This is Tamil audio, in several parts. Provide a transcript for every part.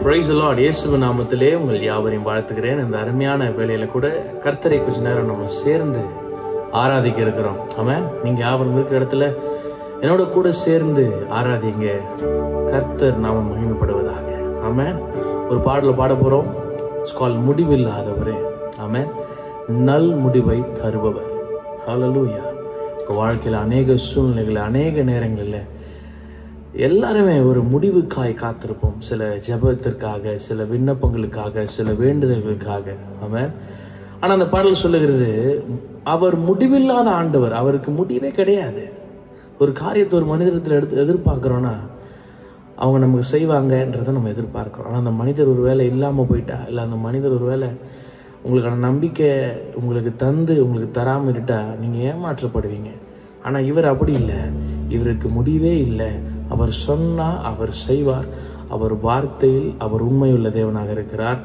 Praise the Lord. இயேசுவின் நாமத்திலே உங்கள் யாவரையும் வாழ்த்துகிறேன். இந்த அருமையான வேளையில கூட கர்த்தரை கொஞ்ச நேரம் நம்ம சேர்ந்து ஆராதிக்க இருக்கிறோம். ஆமென். நீங்க யாவரும் இருக்கிற இடத்துல என்னோட கூட சேர்ந்து ஆராதிங்க. கர்த்தர் நாமம் மகிமைப்படுவதாக. ஆமென். ஒரு பாடல பாட போறோம். இட்ஸ் கால் முடிவில்லாதவரே. ஆமென். நல் முடிவை தருபவர். ஹல்லேலூயா. வாழ்க்கையில் அநேக சூழ்நிலைகள், அநேக நேரங்களில் எல்லாருமே ஒரு முடிவுக்காய் காத்திருப்போம். சில ஜெபத்திற்காக, சில விண்ணப்பங்களுக்காக, சில வேண்டுதல்களுக்காக. ஆமென். ஆனால் அந்த பாடல் சொல்லுகிறது, அவர் முடிவில்லாத ஆண்டவர். அவருக்கு முடிவே கிடையாது. ஒரு காரியத்தை ஒரு மனிதத்தில் எதிர்பார்க்குறோன்னா அவங்க நமக்கு செய்வாங்கன்றதை நம்ம எதிர்பார்க்குறோம். ஆனால் அந்த மனிதர் ஒரு வேலை இல்லாமல் போயிட்டா, இல்லை அந்த மனிதர் ஒரு வேலை உங்களுக்கான நம்பிக்கை உங்களுக்கு தந்து உங்களுக்கு தராமல் இருட்டா நீங்கள் ஏமாற்றப்படுவீங்க. ஆனால் இவர் அப்படி இல்லை. இவருக்கு முடிவே இல்லை. அவர் சொன்னால் அவர் செய்வார். அவர் வார்த்தையில் அவர் உண்மையுள்ள தேவனாக இருக்கிறார்.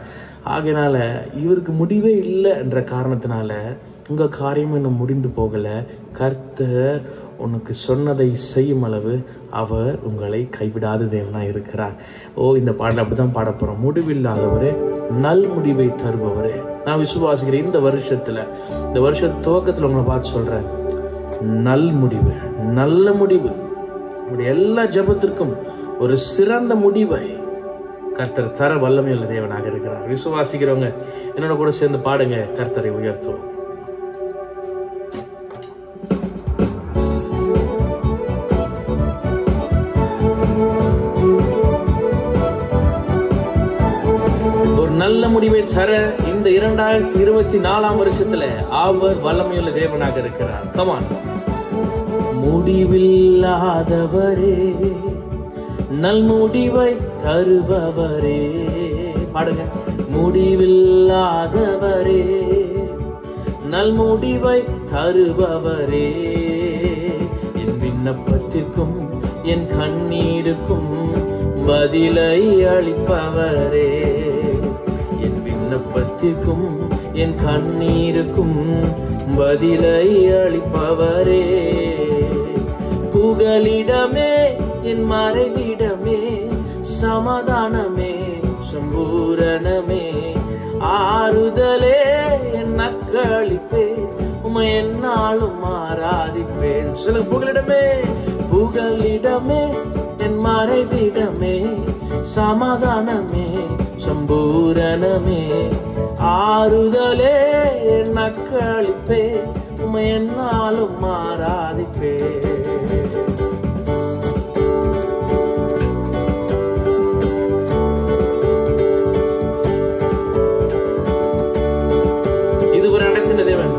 ஆகையினால இவருக்கு முடிவே இல்லை என்ற காரணத்தினால உங்கள் காரியம் இன்னும் முடிந்து போகலை. கர்த்தர் உனக்கு சொன்னதை செய்யும் அளவு அவர் உங்களை கைவிடாத தேவனாக இருக்கிறார். இந்த பாடல் அப்படிதான் பாட போகிறோம். முடிவில்லாதவரே, நல் முடிவை தருபவரே. நான் விசுவாசிக்கிறேன் இந்த வருஷத்துல, இந்த வருஷ துவக்கத்தில் உங்களை பார்த்து சொல்றேன், நல் முடிவு, நல்ல முடிவு. எல்லா ஜெபத்திற்கும் ஒரு சிறந்த முடிவை கர்த்தர் தர வல்லமையுள்ள தேவனாக இருக்கிறார். விசுவாசிக்கிறவங்க என்னோட கூட சேர்ந்து பாடுங்க. கர்த்தரை உயர்த்துவோம். ஒரு நல்ல முடிவை தர இந்த 2024 வருஷத்துல அவர் வல்லமையுள்ள தேவனாக இருக்கிறார். கமான். முடிவில்லாதவரே, நல் முடிவை தருபவரே. பாடுங்க. முடிவில்லாதவரே, நல் முடிவை தருபவரே. என் விண்ணப்பத்திற்கும் என் கண்ணீருக்கும் பதிலை அளிப்பவரே. என் விண்ணப்பத்திற்கும் என் கண்ணீருக்கும் பதிலை அளிப்பவரே. புகலிடமே, என் மறைவிடமே, சமாதானமே, சம்பூரணமே, ஆறுதலே, என் நக்களிப்பே, உம்மை என்னாலும் ஆராதிப்பேன். சொல்ல. புகலிடமே, புகலிடமே, என் மறைவிடமே, சமாதானமே, சம்பூரணமே, ஆறுதலே, என் நக்களிப்பே, உம்மை என்னாலும் ஆராதிப்பேன். இதுவரை நடத்தின தேவன்,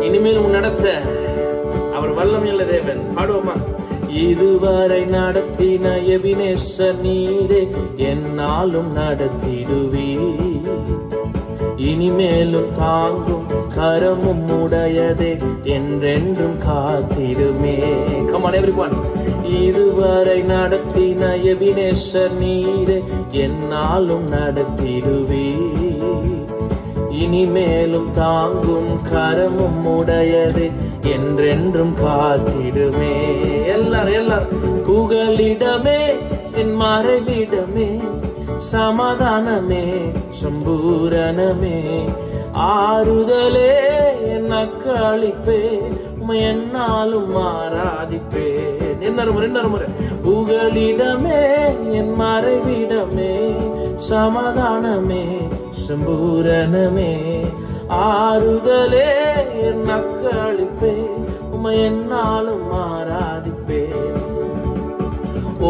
இனிமேல் நடத்த அவர் வல்லமையுள்ள தேவன். பாடுவோமா? இதுவரை நடத்தின எபினேசர் நீரே, என்னாலும் நடத்திடுவீர். இனிமேலும் தாங்கும் கரமும் உடையதே, என்றென்றும் காத்திடுமே. Come on everyone. இதுவரை நடத்தின எபினேசர் நீரே, என்னாலும் நடத்திடுவீர். இனிமேலும் தாங்கும் கரமும் உடையதே, என்றென்றும் காத்திடுமே. எல்லாரும் புகலிடமே, என் மறைவிடமே, சமாதானமே, சம்பூரணமே, ஆறுதலே, என் நக்களிப்பே, உம்மை என்னாலும் ஆராதிப்பேன். இன்னொரு முறை. புகலிடமே, என் மறைவிடமே, சமாதானமே, சம்பூரணமே, ஆறுதலே, என் நக்களிப்பே, உம்மை என்னாலும் ஆராதிப்பேன்.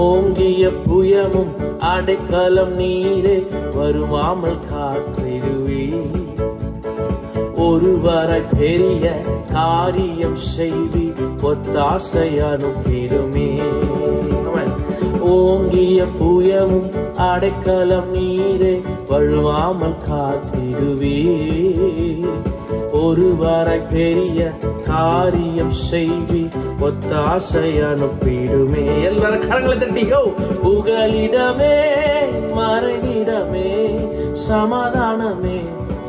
ஓங்கிய புயமும் அடைக்கலம் நீரே, வருவாமல் காத்திடுவீர். ஒருவரை பெரிய காரியம் செய்வி, ஒத்தாசை அனுப்பிடுமே. ஓங்கிய புயமும் அடைக்கலம் நீரே, வழுவாமல் காத்திடுவீர். ஒருவரை பெரிய காரியம் செய்வி, ஒத்தாசை அனுப்பிடுமே. எல்லாரும் கரங்களை தட்டியோ. புகலிடமே, மறைவிடமே, சமாதானமே,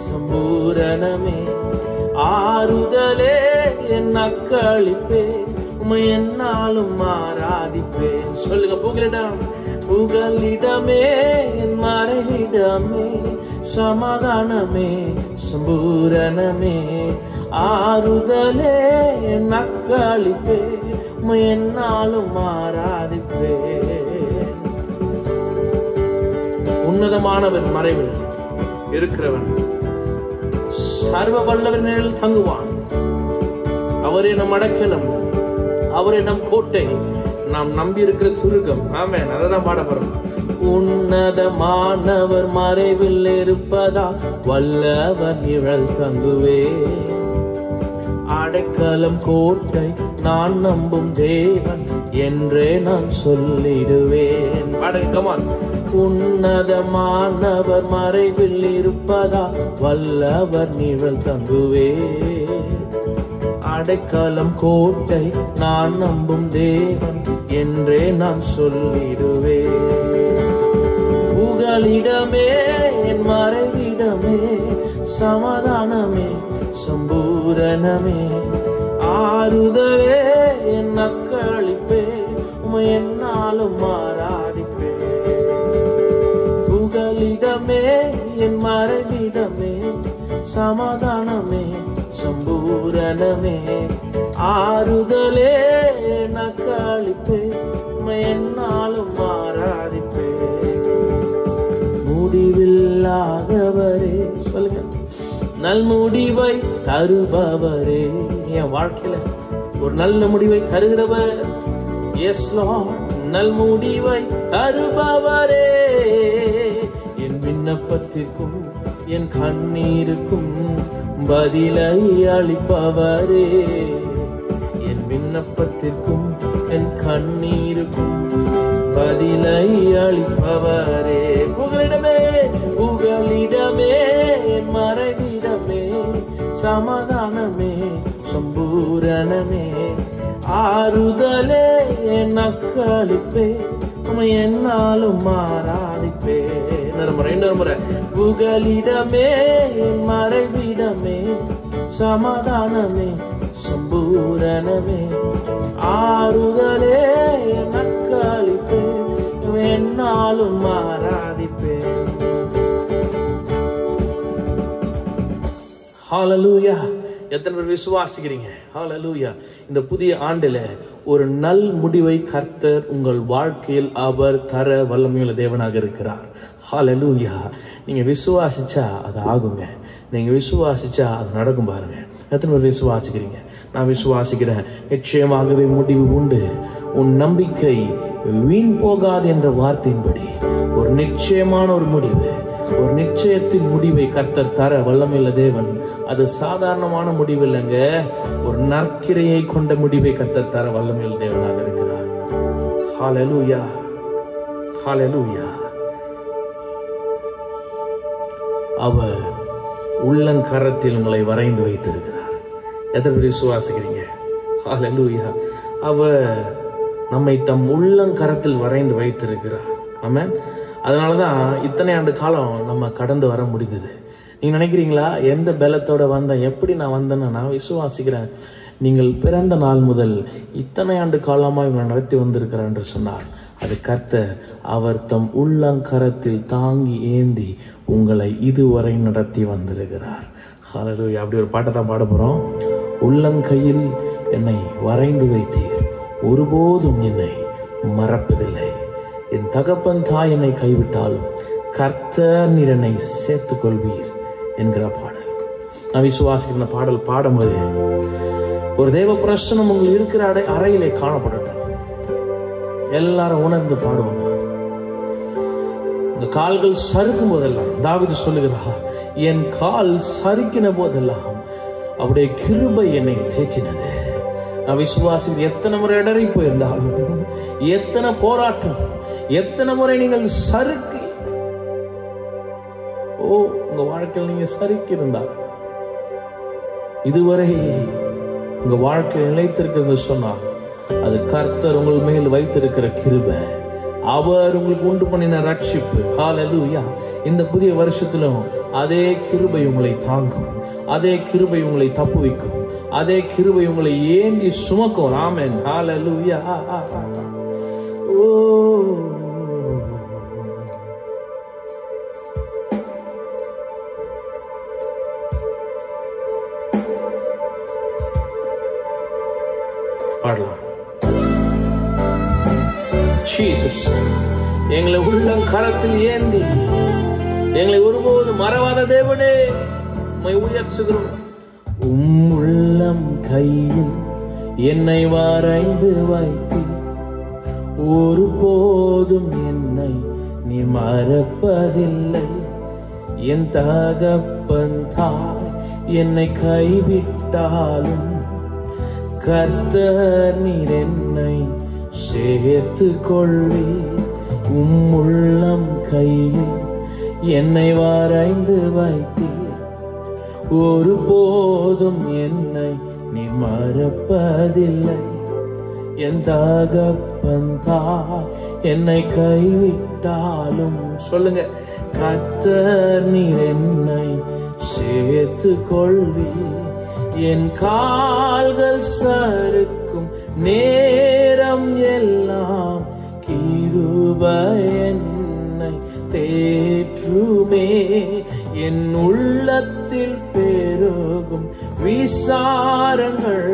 சம்பூரணமே, ஆறுதலே, என் நக்களிப்பே, உம்மை என்னாலும் ஆராதிப்பேன். சொல்லுங்க. புகலிடமே என் மறைவிடமே, சமாதானமே சம்பூரணமே, ஆறுதலே என் நக்களிப்பே, என்னாலும் ஆராதிப்பே. உன்னதமானவன் மறைவில் இருக்கிறவன் சர்வ வல்லவன் நிழலில் தங்குவான். அவரே நம் அடைக்கலம், அவரே நம் கோட்டை, நாம் நம்பி இருக்கிற துருகம். ஆமென். அதான் பாட போறோம். உன்னதமானவர் மறைவில் இருப்பதா வல்லவர் நிழல் தங்குவே, அடைக்கலம் கோட்டை நான் நம்பும் தேவன் என்றே நான் சொல்லிடுவேன். கமான். உன்னதமானவர் மறைவில் இருப்பதா வல்லவர் நிழல் தங்குவே, அடைக்கலம் கோட்டை நான் நம்பும் தேவன் என்றே நான் சொல்லிடுவேன். புகலிடமே என் மறைவிடமே, சமாதானமே சம்பூரணமே, ஆறுதலே என் நக்களிப்பே, என்னாலும் ஆராதிப்பே. புகலிடமே என் மறைவிடமே, சமாதானமே சம்பூரணமே, ஆறுதலே நக்களிப்பே, என்னாலும் ஆராதிப்பே. முடிவில்லாதவரே, சொல்லுங்க, நல் முடிவை தருபவரே. என் வாழ்க்கையில ஒரு நல்ல முடிவை தருகிறவர். எஸ் லார்ட், நல் முடிவை தருபவரே, என் விண்ணப்பத்திற்கும் என் கண்ணீருக்கும் பதிலை அளிப்பவரே, என் விண்ணப்பத்திற்கும் என் கண்ணீருக்கும் பதிலை அளிப்பவரே. புகலிடமே புகலிடமே என் மறைவிடமே, சமாதானமே சம்பூரணமே, ஆறுதலே என் நக்களிப்பே, என்னாலும் ஆராதிப்பே. இன்னொரு முறை. புகலிடமே என் மறைவிடமே, சமாதானமே சம்பூரணமே, ஆறுதலே என் நக்களிப்பே, என்னாலும் ஆராதிப்பே. ஹல்லேலூயா. எத்தனை பேர் விசுவாசிக்கிறீங்க? ஹல்லேலூயா. இந்த புதிய ஆண்டுல ஒரு நல் முடிவை கர்த்தர் உங்கள் வாழ்க்கையில் அவர் தர வல்லமையுள்ள தேவனாக இருக்கிறார். ஹல்லேலூயா. நீங்க விசுவாசிச்சா அது ஆகுங்க. நீங்க விசுவாசிச்சா அது நடக்கும். பாருங்க, எத்தனை பேர் விசுவாசிக்கிறீங்க? நான் விசுவாசிக்கிறேன். நிச்சயமாகவே முடிவு உண்டு. உன் நம்பிக்கை வீண் போகாது என்ற வார்த்தையின்படி ஒரு நிச்சயமான ஒரு முடிவு, ஒரு நிச்சயத்தின் முடிவை கர்த்தர் தர வல்லமையுள்ள தேவன். அது சாதாரணமான முடிவு இல்லைங்க, ஒரு நற்கிரையை கொண்ட முடிவை கர்த்தர் தர வல்லமையுள்ள தேவனாக இருக்கிறார். ஹல்லேலூயா, ஹல்லேலூயா. அவர் உள்ளங்கரத்தில் உங்களை வரைந்து வைத்திருக்கிறார். எத்தனை பேர் விசுவாசிக்கிறீங்க? ஹல்லேலூயா. அவர் நம்மை தம் உள்ளங்கரத்தில் வரைந்து வைத்திருக்கிறார். ஆமென். அதனாலதான் இத்தனை ஆண்டு காலம் நம்ம கடந்து வர முடிந்தது. நீங்க நினைக்கிறீங்களா எந்த பலத்தோட வந்தேன், எப்படி நான் வந்தேன்னு? நான் விசுவாசிக்கிறேன், நீங்கள் பிறந்த நாள் முதல் இத்தனை ஆண்டு காலமாக இவங்களை நடத்தி வந்திருக்கிறார் என்று சொன்னார். அது கர்த்தர் அவர் தம் உள்ளங்கரத்தில் தாங்கி ஏந்தி உங்களை இதுவரை நடத்தி வந்திருக்கிறார். ஹல்லேலூயா. அப்படி ஒரு பாட்டை தான் பாட போறோம். உள்ளங்கையில் என்னை வரைந்து வைத்தீர், ஒருபோதும் என்னை மறப்பதில்லை. என் தகப்பன் தாய் என்னை கைவிட்டாலும் கர்த்தர் நீர் என்னை சேர்த்துக் கொள்வீர் என்கிற பாடல். நான் விசுவாசிக்கிற பாடல் பாடும்போது ஒரு தேவ பிரசனம் உங்கள் இருக்கிற அறையிலே காணப்படட்டும். எல்லாரும் உணர்ந்து பாடுவோம். இந்த கால்கள் சறுக்கும் போதெல்லாம் தாவீது சொல்லுகிறார், என் கால் சறுக்கின போதெல்லாம் அவருடைய கிருபை என்னை தேற்றினது. நான் விசுவாசிக்கிறேன். எத்தனை முறை இடறி போயிருந்தாலும், எத்தனை போராட்டம், எத்தனை முறை நீங்கள் சறுக்கி, உங்க வாழ்க்கையில் நீங்க சறுக்கி இருந்தா இதுவரை உங்க வாழ்க்கையில் நிலைத்திருக்கிறது சொன்னார், அது கர்த்தர் உங்கள் மேல் வைத்திருக்கிற கிருபை, அவர் உங்களுக்கு உண்டு பண்ணின ரட்சிப்பு. ஹல்லேலூயா. இந்த புதிய வருஷத்திலும் அதே கிருபை உங்களை தாங்கும், அதே கிருபை உங்களை தப்புவிக்கும், அதே கிருபை உங்களை ஏந்தி சுமக்கும். ஆமென். ஹல்லேலூயா. ஓ பாடலாம். ஜீசஸ், எங்களை உள்ளம் கரத்தில் ஏந்தி எங்களை ஒருபோது மறவாத தேவனே உம்மை உயர்த்துகிறோம். உள்ளம் கையில் என்னை வரைந்து வைத்து ஒருபோதும் என்னை நீ மறப்பதில்லை. என் தகப்பன் தாய் என்னை கைவிட்டாலும் கர்த்தர் நீர் என்னை சேர்த்து கொள்வீர். உள்ளம் கையில் என்னை வரைந்து வைத்தீர், ஒருபோதும் என்னை நீ மறப்பதில்லை. என் தகப்பன் தாய் என்னை கைவிட்டாலும் சொல்லுங்க, கர்த்தர் நீர் என்னை சேர்த்து கொள்வீர். என் கால்கள் சறுக்கும் நேரம் எல்லாம் கிருபை என்னை தேற்றுமே. என் உள்ளத்தில் பெருகும் விசாரங்கள்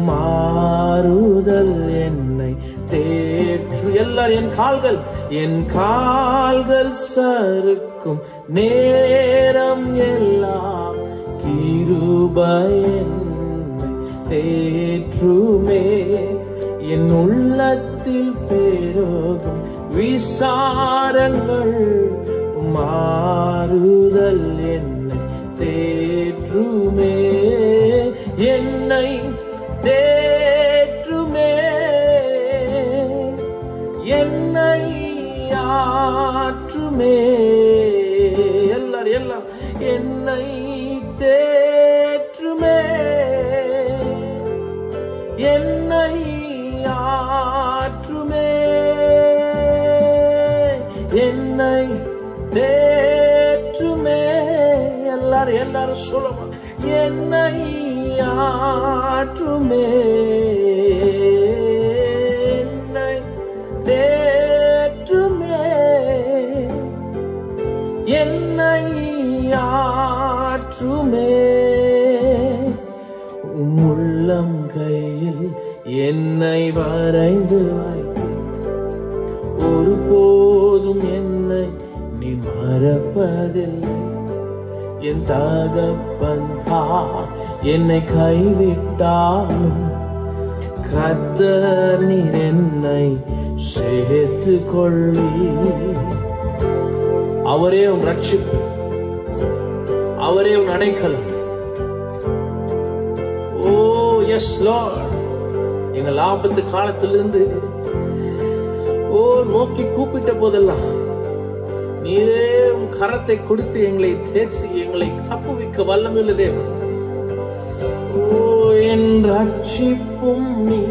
மாறுதல் என்னை தேற்று. எல்லாரும் என் கால்கள் சறுக்கும் நேரம் எல்லாம் கிருபை என்னை தேற்றுமே. என் உள்ளத்தில் பெருகும் விசாரங்கள் மாறுதல் என்னை தேற்றுமே. என்னை தேற்றுமே, என்னை ஆற்றுமே. எல்லாம் என்னை தேற்றுமே, என்னை ஆற்றுமே. என்னை தேற்றுமே. எல்லாரும் சொல்லுமா, என்னை ஆற்றுமே, என்னை தேற்றுமே, என்னை ஆற்றுமே. உள்ளம் கையில் என்னை வரைந்து வைத்து ஒருபோதும் என்னை நீ மறப்பதில்லை. என் தகப்பன் தாய் என்னை கைவிட்டாலும் கர்த்தர் நீர் என்னை சேர்த்து கொள்வீர். அவரே உன் ரட்சிப்பு, அவரே உன் அடைக்கலம். ஓ எஸ் லார்ட், எங்கள் ஆபத்து காலத்திலிருந்து நோக்கி கூப்பிட்ட போதெல்லாம் நீரே உன் கரத்தை கொடுத்து எங்களை தேற்றி எங்களை தப்புவிக்க வல்லமையுள்ள தேவன். என் ரட்சிப்பும் நீ,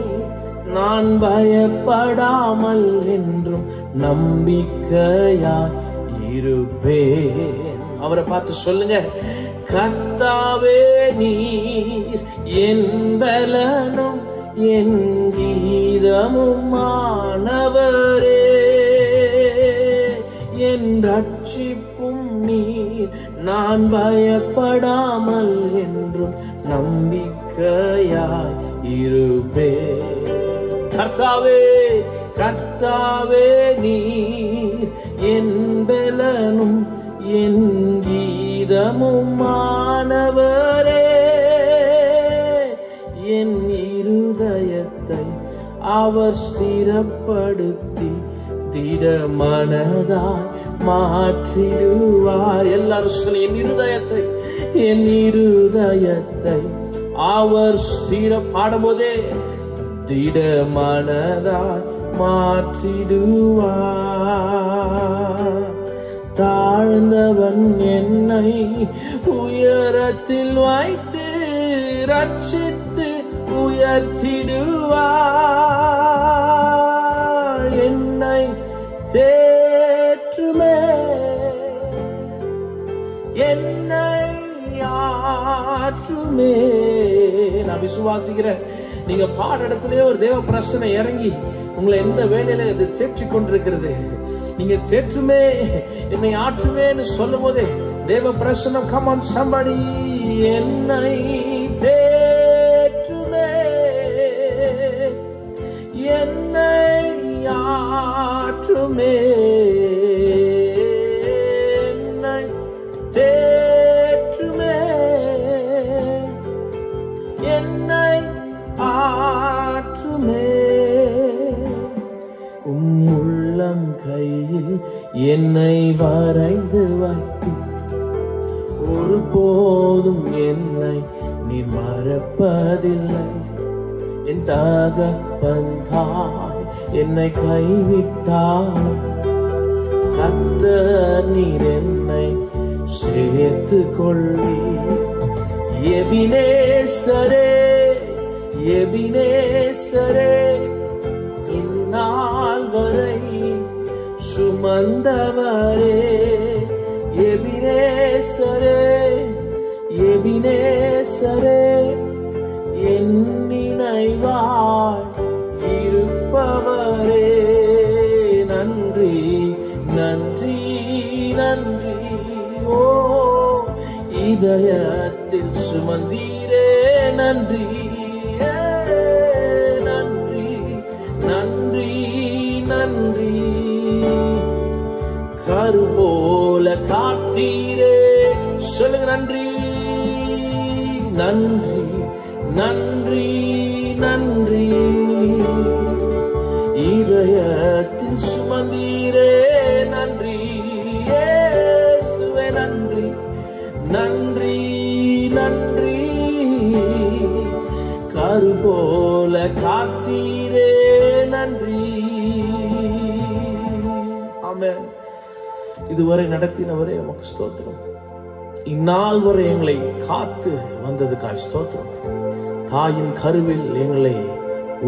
நான் பயப்படாமல் என்றும் நம்பிக்கையாய் இருப்பேன். அவரை பார்த்து சொல்லுங்க, கர்த்தாவே நீர் என் பலனும் என் கீதமும் ஆனவரே. என் ரட்சிப்பும் நீர், நான் பயப்படாமல் என்றும் நம்பிக்கையாய் இருப்பேன். கர்த்தாவே கர்த்தாவே நீர் என் பலனும் என் கீதமும் ஆனவரே. என் இருதயத்தை அவர் ஸ்திரப்படுத்தி திடமனதாய் மாற்றிடுவார். எல்லாரும் சொல்லி, என் இருதயத்தை அவர் ஸ்திர பாடும்போதே திடமனதாய் மாற்றிடுவார். தாழ்ந்தவன் என்னை உயரத்தில் வைத்து ரட்சித்து உயர்த்திடுவார். என்னை தேற்றுமே, என்னை ஆற்றுமே. நான் விசுவாசிக்கிறேன், நீங்க பாட இடத்திலே ஒரு தேவ பிரசனை இறங்கி உங்களை எந்த வேலையில இது தேற்றி கொண்டிருக்கிறது. நீங்க தேற்றுமே, என்னை ஆற்றுமேன்னு சொல்லும் போதே தேவ பிரசனம், come on somebody, என்னை தேற்றுமே, மாற்றுமே, என்னை தேற்றுமே, என்னை ஆற்றுமே. உள்ளம் கையில் என்னை வரைந்து வைத்து ஒருபோதும் என்னை நீ மறப்பதில்லை. என் தகப்பன் தாய் என்னை கைவிட்டார், கர்த்தர் நீர் என்னை சேர்த்து கொள்வீர். எபினேசரே, எபினேசரே, இந்நாள் வரை சுமந்தவரே. எபினேசரே, எபினேசரே, என் நினைவாய் இருப்பவரே. நன்றி நன்றி நன்றி. ஓ இதயத்தில் சுமந்தீரே, நன்றி நன்றி நன்றி நன்றி. கரு போல காத்தீரே, சொல்லுங்க நன்றி நன்றி நன்றி நன்றி. இதயத்தில் சுமந்தீரே, நன்றி இயேசுவே, நன்றி நன்றி நன்றி. கரு போல காத்தீரே, நன்றி. ஆமென். இதுவரை நடத்தினவரே உமக்கு ஸ்தோத்திரம். இந்நாள் வரை எங்களை காத்து வந்ததுக்காய் ஸ்தோத்திரம். தாயின் கருவில் எங்களை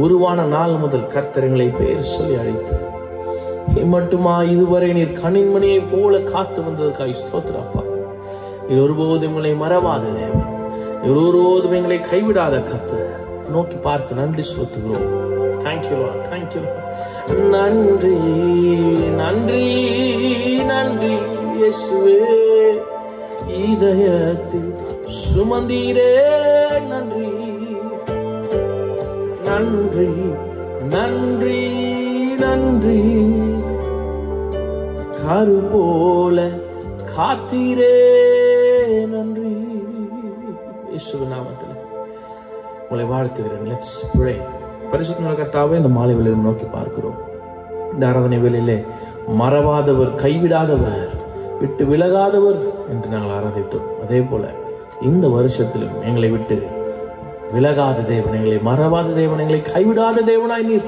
உருவான நாள் முதல் கர்த்தர் எங்களை பெயர் சொல்லி அழைத்து மட்டுமா இதுவரை நீர் கண்ணின்மணியை போல காத்து வந்ததுக்காய் ஸ்தோத்திரம். அப்பா, இது ஒருபோதும் எங்களை மறவாத தேவன், ஒருபோதும் எங்களை கைவிடாத கர்த்தர் நோக்கி பார்த்து நன்றி செலுத்துகிறோம். Thank you Lord, thank you. நன்றி நன்றி நன்றி இயேசுவே. இதயத்தில் சுமந்தீரே, நன்றி நன்றி நன்றி நன்றி. கரு போல காத்தீரே, நன்றி. இயேசுவின் நாமத்தில் உங்களை வாழ்த்துகிறேன். Let's pray. பரிசுத்த கர்த்தாவே, இந்த மாலை வேளையிலும் நோக்கி பார்க்கிறோம். இந்த ஆராதனை வேளையிலே மறவாதவர், கைவிடாதவர், விட்டு விலகாதவர் என்று நாங்கள் ஆராதித்தோம். அதே போல இந்த வருஷத்திலும் எங்களை விட்டு விலகாத தேவன், எங்களை மறவாத தேவன், எங்களை கைவிடாத தேவனாய் நீர்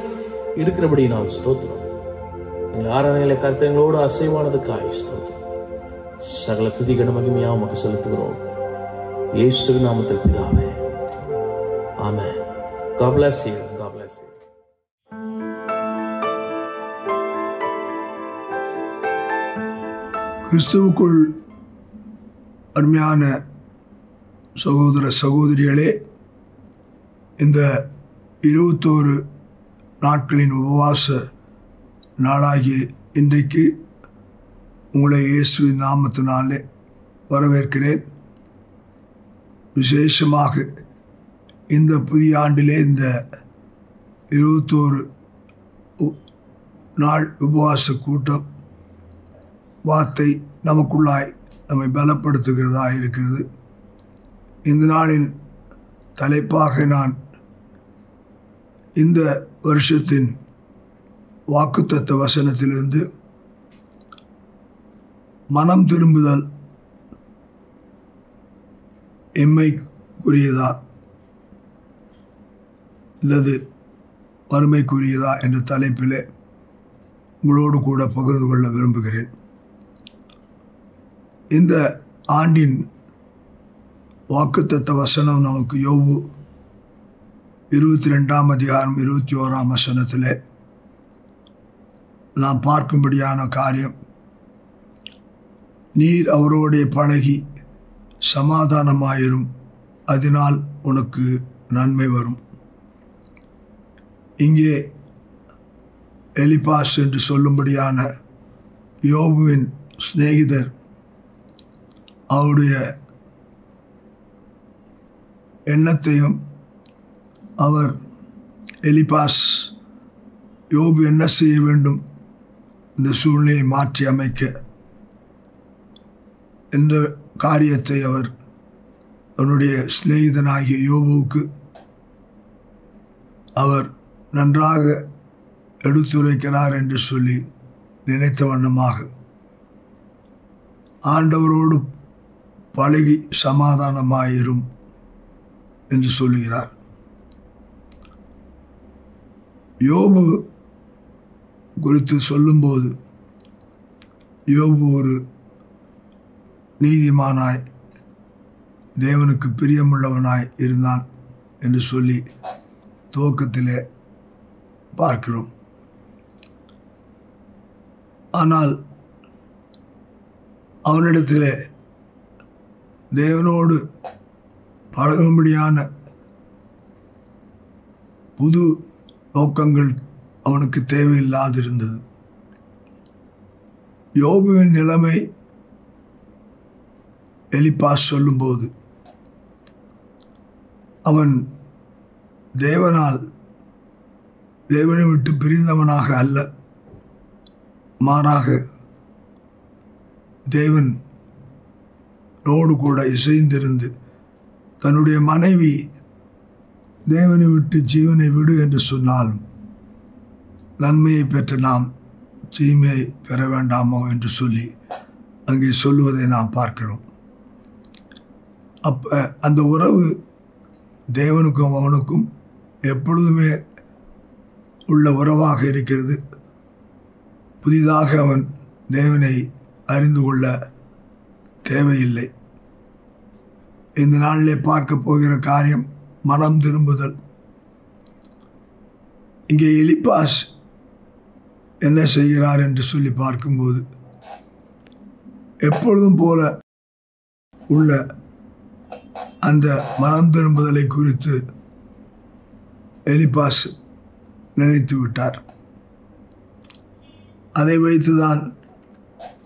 இருக்கிறபடி நான் ஸ்தோத்திரம். எங்கள் ஆராதனைகளை கர்த்தங்களோடு அசைவானதுக்காய் ஸ்தோத்திரம். சகல துதிகன மகிமையா உமக்கு செலுத்துகிறோம். இயேசு நாமத்தில் பிதாவே, ஆமென். God bless you. God bless you. கிறிஸ்துவுக்குள் அருமையான சகோதர சகோதரிகளே, இந்த 21 நாட்களின் உபவாச நாளாகிய இன்றைக்கு உங்களை இயேசுவின் நாமத்தினாலே வரவேற்கிறேன். விசேஷமாக இந்த புதிய ஆண்டிலே இந்த 21 நாள் உபவாச கூட்டம் வார்த்தை நமக்குள்ளாய் நம்மை பலப்படுத்துகிறதா இருக்கிறது. இந்த நாளின் தலைப்பாக நான் இந்த வருஷத்தின் வாக்குத்தத்த வசனத்திலிருந்து மனம் திரும்புதல் எம்மைக்குரியதா அல்லது வறுமைக்குரியதா என்ற தலைப்பிலே உங்களோடு கூட பகிர்ந்து கொள்ள விரும்புகிறேன். இந்த ஆண்டின் வாக்குத்தத்த வசனம் நமக்கு யோபு 22ஆம் அதிகாரம் 21ஆம் வசனத்தில் நாம் பார்க்கும்படியான காரியம், நீர் அவரோடே பழகி சமாதானமாயிரும், அதனால் உனக்கு நன்மை வரும். இங்கே எலிபாஸ் என்று சொல்லும்படியான யோபுவின் சிநேகிதர் அவருடைய எண்ணத்தையும், அவர் எலிபாஸ் யோபு என்ன செய்ய வேண்டும் இந்த சூழ்நிலையை மாற்றி அமைக்க என்ற காரியத்தை அவர் அவனுடைய சிநேகிதனாகிய யோபுவுக்கு அவர் நன்றாக எடுத்துரைக்கிறார் என்று சொல்லி நினைத்த வண்ணமாக ஆண்டவரோடு பழகி சமாதானமாயிரும் என்று சொல்லுகிறார். யோபு குறித்து சொல்லும்போது யோபு ஒரு நீதிமானாய் தேவனுக்கு பிரியமுள்ளவனாய் இருந்தான் என்று சொல்லி துவக்கத்திலே பார்க்கிறோம். ஆனால் அவனிடத்திலே தேவனோடு பழகும்படியான புது நோக்கங்கள் அவனுக்கு தேவையில்லாதிருந்தது. யோபுவின் நிலைமை எலிப்பாஸ் சொல்லும்போது அவன் தேவனை விட்டு பிரிந்தவனாக அல்ல, மாறாக தேவனோடு கூட இசைந்திருந்து தன்னுடைய மனைவி தேவனை விட்டு ஜீவனை விடு என்று சொன்னாலும் நன்மையை பெற்ற நாம் தீமையை பெற வேண்டாமோ என்று சொல்லி அங்கே சொல்லுவதை நாம் பார்க்கிறோம். அப்போ அந்த உறவு தேவனுக்கும் அவனுக்கும் எப்பொழுதுமே உள்ள உறவாக இருக்கிறது. புதிதாக அவன் தேவனை அறிந்து கொள்ள தேவையில்லை. இந்த நாளிலே பார்க்க போகிற காரியம் மனம் திரும்புதல். இங்கே எலிப்பாஸ் என்ன செய்கிறார் என்று சொல்லி பார்க்கும்போது எப்பொழுதும் போல உள்ள அந்த மனம் திரும்புதலை குறித்து எலிப்பாஸ் நினைத்து விட்டார். அதை வைத்துதான்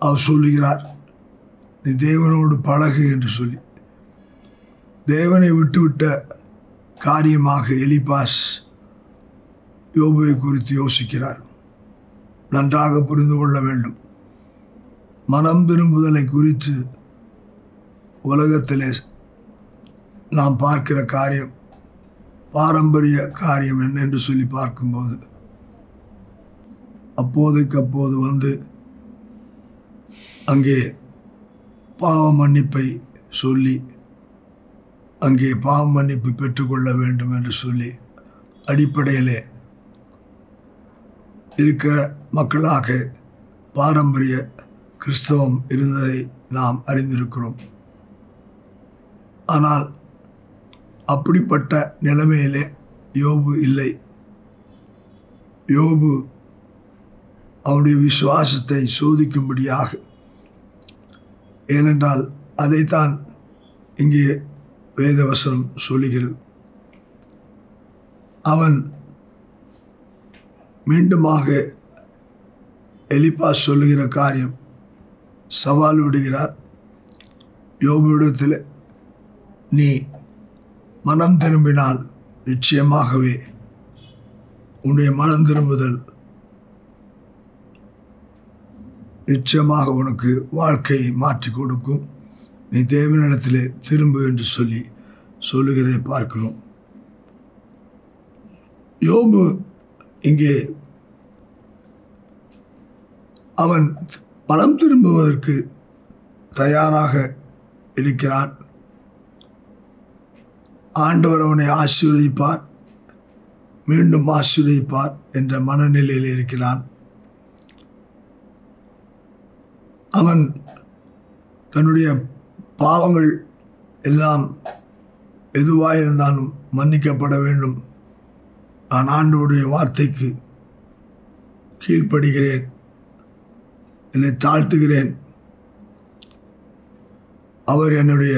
அவர் சொல்லுகிறார், நீ தேவனோடு பழகு என்று சொல்லி. தேவனை விட்டுவிட்ட காரியமாக எலிப்பாஸ் யோபுவை குறித்து யோசிக்கிறார். நன்றாக புரிந்து கொள்ள வேண்டும். மனம் திரும்புதலை குறித்து உலகத்திலே நாம் பார்க்கிற காரியம், பாரம்பரிய காரியம் என்ன என்று சொல்லி பார்க்கும்போது அப்போதைக்கப்போது வந்து அங்கே பாவ மன்னிப்பை சொல்லி அங்கே பாவ மன்னிப்பு பெற்றுக்கொள்ள வேண்டும் என்று சொல்லி அடிப்படையிலே இருக்கிற மக்களாக பாரம்பரிய கிறிஸ்தவம் இருந்ததை நாம் அறிந்திருக்கிறோம். ஆனால் அப்படிப்பட்ட நிலைமையிலே யோபு இல்லை. யோபு அவனுடைய விசுவாசத்தை சோதிக்கும்படியாக, ஏனென்றால் அதைத்தான் இங்கே வேதவசனம் சொல்லுகிறது. அவன் மீண்டுமாக எலிப்பாஸ் சொல்லுகிற காரியம் சவால் விடுகிறார். யோபுவிடத்தில் நீ மனம் திரும்பினால் நிச்சயமாகவே உன்னுடைய மனம் திரும்புதல் நிச்சயமாக உனக்கு வாழ்க்கையை மாற்றி கொடுக்கும், நீ தேவனிடத்திலே திரும்பு என்று சொல்லி சொல்லுகிறதை பார்க்கிறோம். யோபு இங்கே அவன் மனம் திரும்புவதற்கு தயாராக இருக்கிறான். ஆண்டவர் அவனை ஆசீர்வதிப்பார், மீண்டும் ஆசீர்வதிப்பார் என்ற மனநிலையில் இருக்கிறான். அவன் தன்னுடைய பாவங்கள் எல்லாம் எதுவாயிருந்தாலும் மன்னிக்கப்பட வேண்டும், நான் ஆண்டவருடைய வார்த்தைக்கு கீழ்ப்படுகிறேன், என்னை தாழ்த்துகிறேன், அவர் என்னுடைய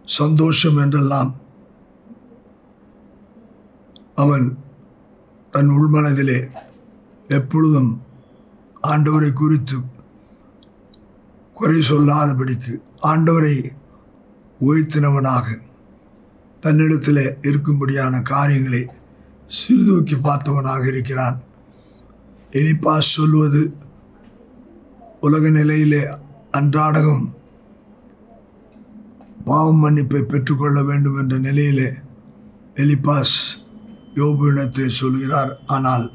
சந்தோஷம் என்றெல்லாம் அவன் தன் உள்மனதிலே எப்பொழுதும் ஆண்டவரை குறித்து குறை சொல்லாதபடிக்கு ஆண்டவரை உயர்த்தினவனாக தன்னிடத்தில் இருக்கும்படியான காரியங்களை சீர்தூக்கி பார்த்தவனாக இருக்கிறான். எலிப்பாஸ் சொல்வது உலக நிலையிலே அன்றாடகம் பாவம் மன்னிப்பை பெற்றுக்கொள்ள வேண்டும் என்ற நிலையிலே எலிப்பாஸ் யோபுவிடத்தில் சொல்கிறார். ஆனால்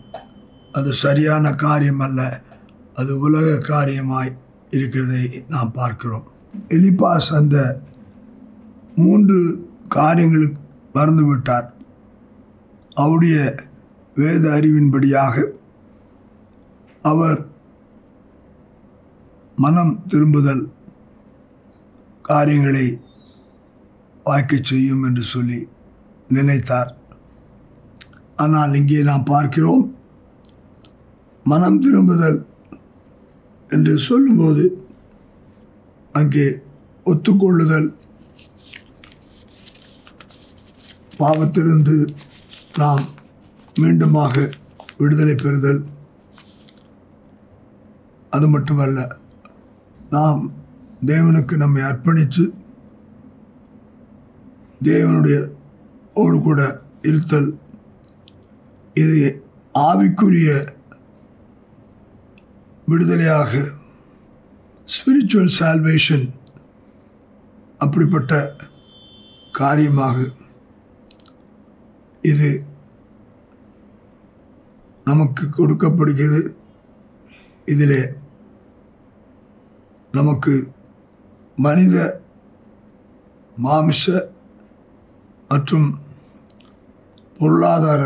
அது சரியான காரியம் அல்ல, அது உலக காரியமாய் இருக்கிறதை நாம் பார்க்கிறோம். எலிப்பாஸ் அந்த 3 காரியங்களுக்கு மறந்துவிட்டார். அவருடைய வேத அறிவின்படியாக அவர் மனம் திரும்புதல் காரியங்களை வாய்க்கச் செய்யும் என்று சொல்லி நினைத்தார். ஆனால் இங்கே நாம் பார்க்கிறோம், மனம் திரும்புதல் என்று சொல்லும்போது அங்கே ஒத்துக்கொள்ளுதல், பாவத்திலிருந்து நாம் மீண்டுமாக விடுதலை பெறுதல், அது மட்டுமல்ல, நாம் தேவனுக்கு நம்மை அர்ப்பணித்து தேவனுடைய ஓடு கூட இருத்தல், இது ஆவிக்குரிய விடுதலையாக, ஸ்பிரிச்சுவல் சால்வேஷன் அப்படிப்பட்ட காரியமாக இது நமக்கு கொடுக்கப்படுகிறது. இதிலே நமக்கு மனித மாமிச மற்றும் பொருளாதார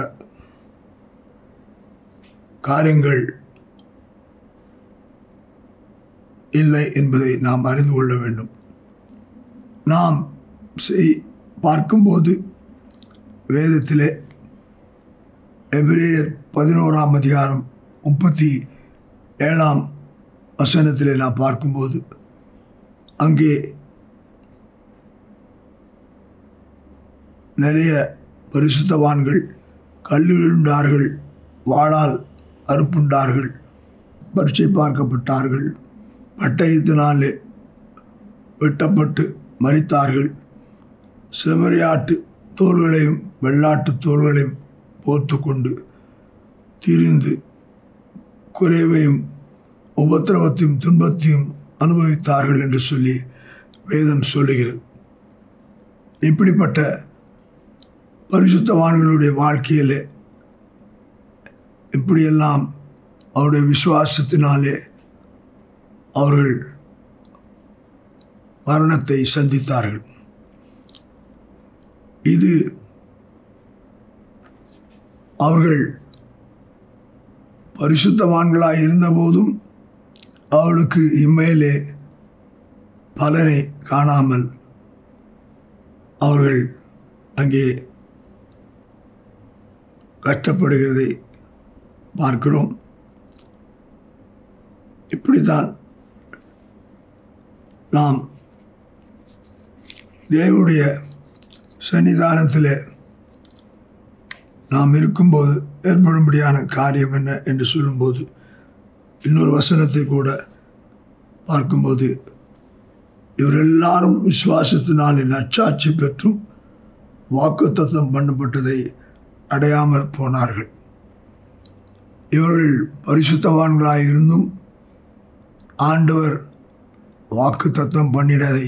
காரியங்கள் இல்லை என்பதை நாம் அறிந்து கொள்ள வேண்டும். நாம் பார்க்கும்போது வேதத்திலே எபிரேயர் 11ஆம் அதிகாரம் 37ஆம் வசனத்திலே நாம் பார்க்கும்போது அங்கே நிறைய பரிசுத்தவான்கள் கல்லுண்டார்கள், வாளால் அறுப்புண்டார்கள், பரீட்சை பார்க்கப்பட்டார்கள், பட்டயத்தினாலே வெட்டப்பட்டு மரித்தார்கள், செம்மறியாட்டு தோள்களையும் வெள்ளாட்டு தோள்களையும் போர்த்து கொண்டு திரிந்து குறைவையும் உபத்திரவத்தையும் துன்பத்தையும் அனுபவித்தார்கள் என்று சொல்லி வேதம் சொல்லுகிறது. இப்படிப்பட்ட பரிசுத்தவான்களுடைய வாழ்க்கையிலே இப்படியெல்லாம் அவருடைய விசுவாசத்தினாலே அவர்கள் மரணத்தை சந்தித்தார்கள். இது அவர்கள் பரிசுத்தவான்களாய் இருந்தபோதும் அவளுக்கு இம்மையிலே பலனை காணாமல் அவர்கள் அங்கே கஷ்டப்படுகிறதை பார்க்கிறோம். இப்படித்தான் நாம் தேவனுடைய சன்னிதானத்தில் நாம் இருக்கும்போது ஏற்படும்படியான காரியம் என்ன என்று சொல்லும்போது இன்னொரு வசனத்தை கூட பார்க்கும்போது, இவரெல்லாரும் விசுவாசத்தினாலே நற்சாட்சி பெற்றும் வாக்குத்தத்தம் பண்ணப்பட்டதை அடையாமற் போனார்கள். இவர்கள் பரிசுத்தவான்களாய் இருந்தும் ஆண்டவர் வாக்குத்தத்தம் பண்ணினதை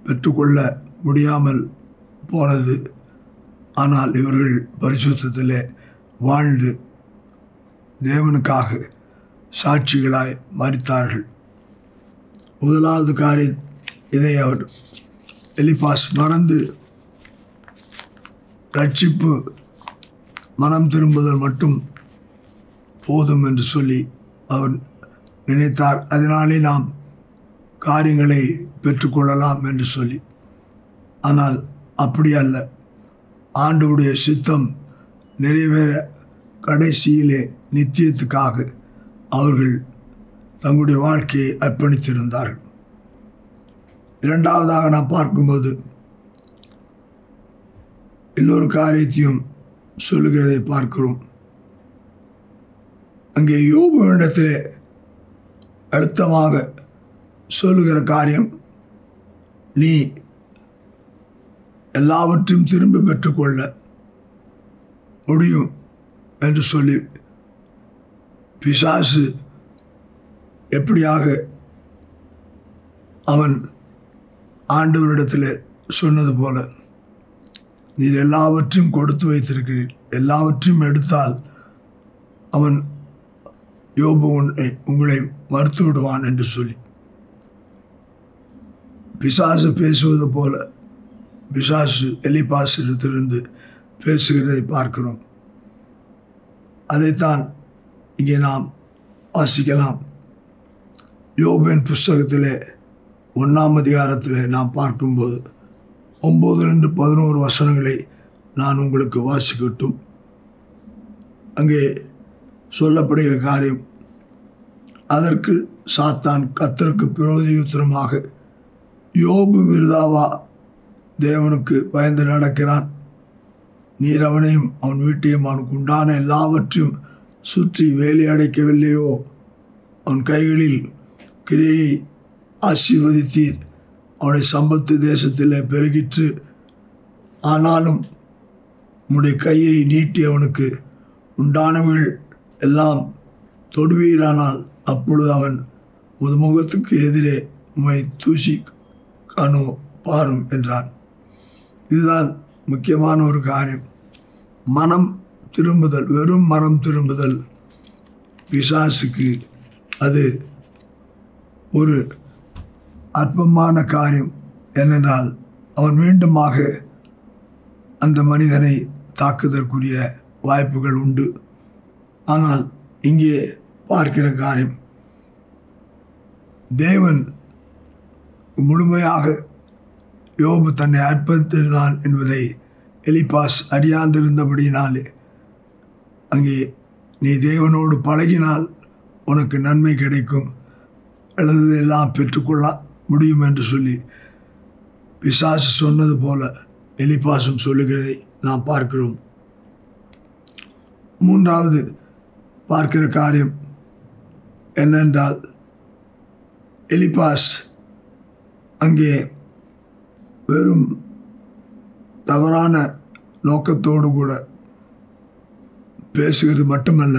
பெற்றுக்கொள்ள முடியாமல் போனது. ஆனால் இவர்கள் பரிசுத்தத்திலே வாழ்ந்து தேவனுக்காக சாட்சிகளாய் மரித்தார்கள். முதலாவது காரியம் இதை அவர் எலிப்பாஸ் மறந்து ரட்சிப்பு மனம் திரும்புதல் மட்டும் போதும் என்று சொல்லி அவர் நினைத்தார். அதனாலே நாம் காரியங்களை பெற்றுக்கொள்ளலாம் என்று சொல்லி. ஆனால் அப்படி அல்ல. ஆண்டவருடைய சித்தம் நிறைவேற கடைசியிலே நித்தியத்துக்காக அவர்கள் தங்களுடைய வாழ்க்கையை அர்ப்பணித்திருந்தார்கள். இரண்டாவதாக நாம் பார்க்கும்போது இன்னொரு காரியத்தையும் சொல்லுகிறதை பார்க்கிறோம். அங்கே யோபுவிடத்திலே அழுத்தமாக சொல்லுகிற காரியம், நீ எல்லாவற்றையும் திரும்ப பெற்றுக்கொள்ள முடியும் என்று சொல்லி பிசாசு எப்படியாக அவன் ஆண்டவரிடத்தில் சொன்னது போல, நீர் எல்லாவற்றையும் கொடுத்து வைத்திருக்கிறீர், எல்லாவற்றையும் எடுத்தால் அவன் யோபு உங்களை மறுத்து விடுவான் என்று சொல்லி பிசாசு பேசுவது போல பிசாசு எலிபாசிடத்திலிருந்து பேசுகிறதை பார்க்கிறோம். அதைத்தான் இங்கே நாம் வாசிக்கலாம். யோபின் புஸ்தகத்திலே 1ஆம் அதிகாரத்திலே நாம் பார்க்கும்போது 9-11 வசனங்களை நான் உங்களுக்கு வாசிக்கட்டும். அங்கே சொல்லப்படுகிற காரியம், அதற்கு சாத்தான் கர்த்தருக்கு பிரதியுத்தரமாக, யோபு விருதாவா தேவனுக்கு பயந்து நடக்கிறான், நீர் அவனையும் அவன் வீட்டையும் அவனுக்கு உண்டான எல்லாவற்றையும் சுற்றி வேலி அடைக்கவில்லையோ, அவன் கைகளில் கிரியை ஆசீர்வதித்தீர், அவனுடைய சம்பத்து தேசத்தில் பெருகிற்று, ஆனாலும் உம்முடைய கையை நீட்டி அவனுக்கு உண்டானவர்கள் எல்லாம் தொடுவீரானால் அப்பொழுது அவன் உமது முகத்துக்கு எதிரே உம்மை தூசி காணோ பாரும் என்றான். இதுதான் முக்கியமான ஒரு காரியம். மனம் திரும்புதல், வெறும் மனம் திரும்புதல் பிசாசுக்கு அது ஒரு அற்பமான காரியம். ஏனென்றால் அவன் மீண்டுமாக அந்த மனிதனை தாக்குதற்குரிய வாய்ப்புகள் உண்டு. ஆனால் இங்கே பார்க்கிற காரியம், தேவன் முழுமையாக யோபு தன்னை அர்ப்பணித்திருந்தான் என்பதை எலிபாஸ் அறியாதிருந்தபடியினாலே, அங்கே நீ தேவனோடு பழகினால் உனக்கு நன்மை கிடைக்கும், இழந்ததெல்லாம் பெற்றுக்கொள்ள முடியும் என்று சொல்லி பிசாசு சொன்னது போல எலிபாசும் சொல்லுகிறதை நாம் பார்க்கிறோம். மூன்றாவது பார்க்கிற காரியம் என்னென்றால், எலிபாஸ் அங்கே வெறும் தவறான நோக்கத்தோடு கூட பேசுகிறது மட்டுமல்ல,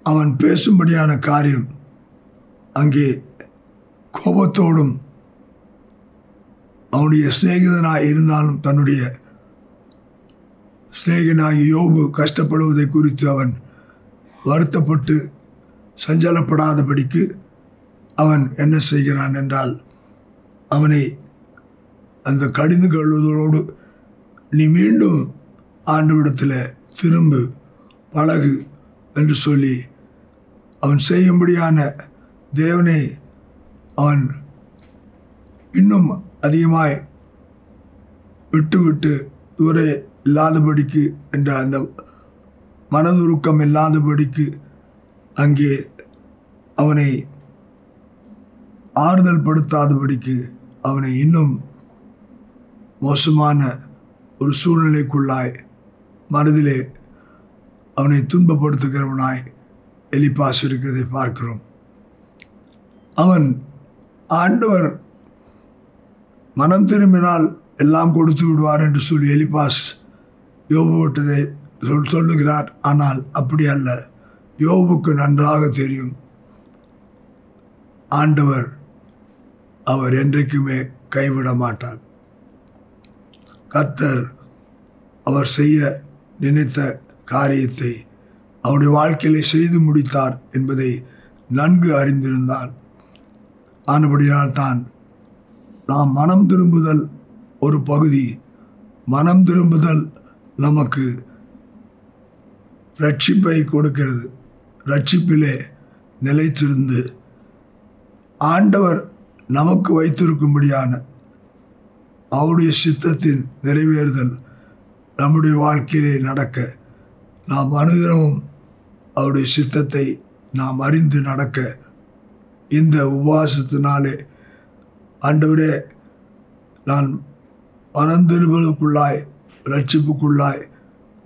அவன் பேசும்படியான காரியம் அங்கே கோபத்தோடும், அவனுடைய சிநேகிதனாய் இருந்தாலும் தன்னுடைய சிநேகிதனாகி யோபு கஷ்டப்படுவதை குறித்து அவன் வருத்தப்பட்டு சஞ்சலப்படாதபடிக்கு அவன் என்ன செய்கிறான் என்றால், அவனை அந்த கடிந்து கொள்வதோடு நீ மீண்டும் ஆண்டவரிடத்தில் திரும்பு, பழகு என்று சொல்லி அவன் செய்யும்படியான தேவனை அவன் இன்னும் அதிகமாய் விட்டு தூர இல்லாதபடிக்கு என்ற அந்த மனதுருக்கம் இல்லாதபடிக்கு அங்கே அவனை ஆறுதல் படுத்தாதபடிக்கு அவனை இன்னும் மோசமான ஒரு சூழ்நிலைக்குள்ளாய் மனதிலே அவனை துன்பப்படுத்துகிறவனாய் எலிபாஸ் இருக்கிறதை பார்க்கிறோம். அவன் ஆண்டவர் மனம் திரும்பினால் எல்லாம் கொடுத்து விடுவார் என்று சொல்லி எலிபாஸ் யோபு விட்டதை சொல்லுகிறார். ஆனால் அப்படி அல்ல. யோபுக்கு நன்றாக தெரியும், ஆண்டவர் அவர் என்றைக்குமே கைவிட மாட்டார். கர்த்தர் அவர் செய்ய நினைத்த காரியத்தை அவருடைய வாழ்க்கையிலே செய்து முடித்தார் என்பதை நன்கு அறிந்திருந்தார். ஆனபடியால்தான் நாம் மனம் திரும்புதல் ஒரு பகுதி. மனம் திரும்புதல் நமக்கு ரட்சிப்பை கொடுக்கிறது. ரட்சிப்பிலே நிலைத்திருந்து ஆண்டவர் நமக்கு வைத்திருக்கும்படியான அவருடைய சித்தத்தின் நிறைவேறுதல் நம்முடைய வாழ்க்கையிலே நடக்க நாம் அனுதினமும் அவருடைய சித்தத்தை நாம் அறிந்து நடக்க இந்த உபவாசத்தினாலே, ஆண்டவரே நான் மனந்திரும்பலுக்குள்ளாய் ரட்சிப்புக்குள்ளாய்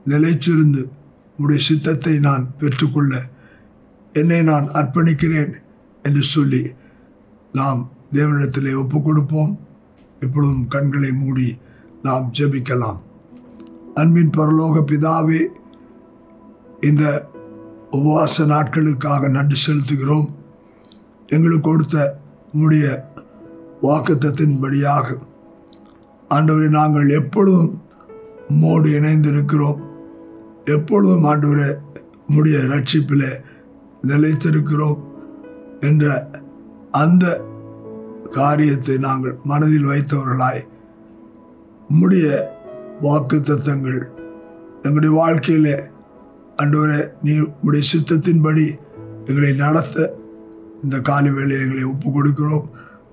நிலைச்சிருந்து உடைய சித்தத்தை நான் பெற்றுக்கொள்ள என்னை நான் அர்ப்பணிக்கிறேன் என்று சொல்லி நாம் தேவனிடத்திலே ஒப்புக் கொடுப்போம். இப்பொழுதும் கண்களை மூடி நாம் ஜெபிக்கலாம். அன்பின் பரலோக பிதாவே, இந்த உபவாச நாட்களுக்காக நன்றி செலுத்துகிறோம். எங்களுக்கு கொடுத்த உம்முடைய வாக்குத்தத்தின்படியாக ஆண்டவரே நாங்கள் எப்பொழுதும் உம்மோடு இணைந்திருக்கிறோம். எப்பொழுதும் ஆண்டவரே உம்முடைய ரட்சிப்பிலே நிலைத்திருக்கிறோம் என்ற அந்த காரியத்தை நாங்கள் மனதில் வைத்தவர்களாய் உம்முடைய வாக்குத்தத்தங்கள் எங்களுடைய வாழ்க்கையிலே ஆண்டவரே நீர் உம்முடைய சித்தத்தின்படி எங்களை நடத்த இந்த காலை வேளையை எங்களை ஒப்பு கொடுக்கிறோம்.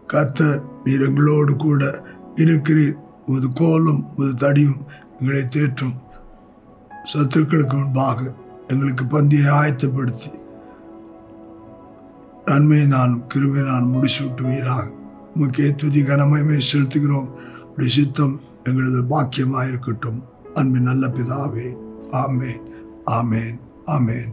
கர்த்தர் நீர் எங்களோடு கூட இருக்கிறீர். உமது கோலும் உமது தடியும் எங்களை தேற்றும். சத்துருக்களுக்கு முன்பாக எங்களுக்கு பந்தியை ஆயத்தப்படுத்தி நன்மையை நான் கிருபை நான் முடிசூட்டுவீராக. முக்கிய துதி கனமயமே செலுத்துகிறோம். உடைய சித்தம் எங்களது பாக்கியமாக இருக்கட்டும். அன்பின் நல்ல பிதாவே, ஆமேன், ஆமேன், ஆமேன்.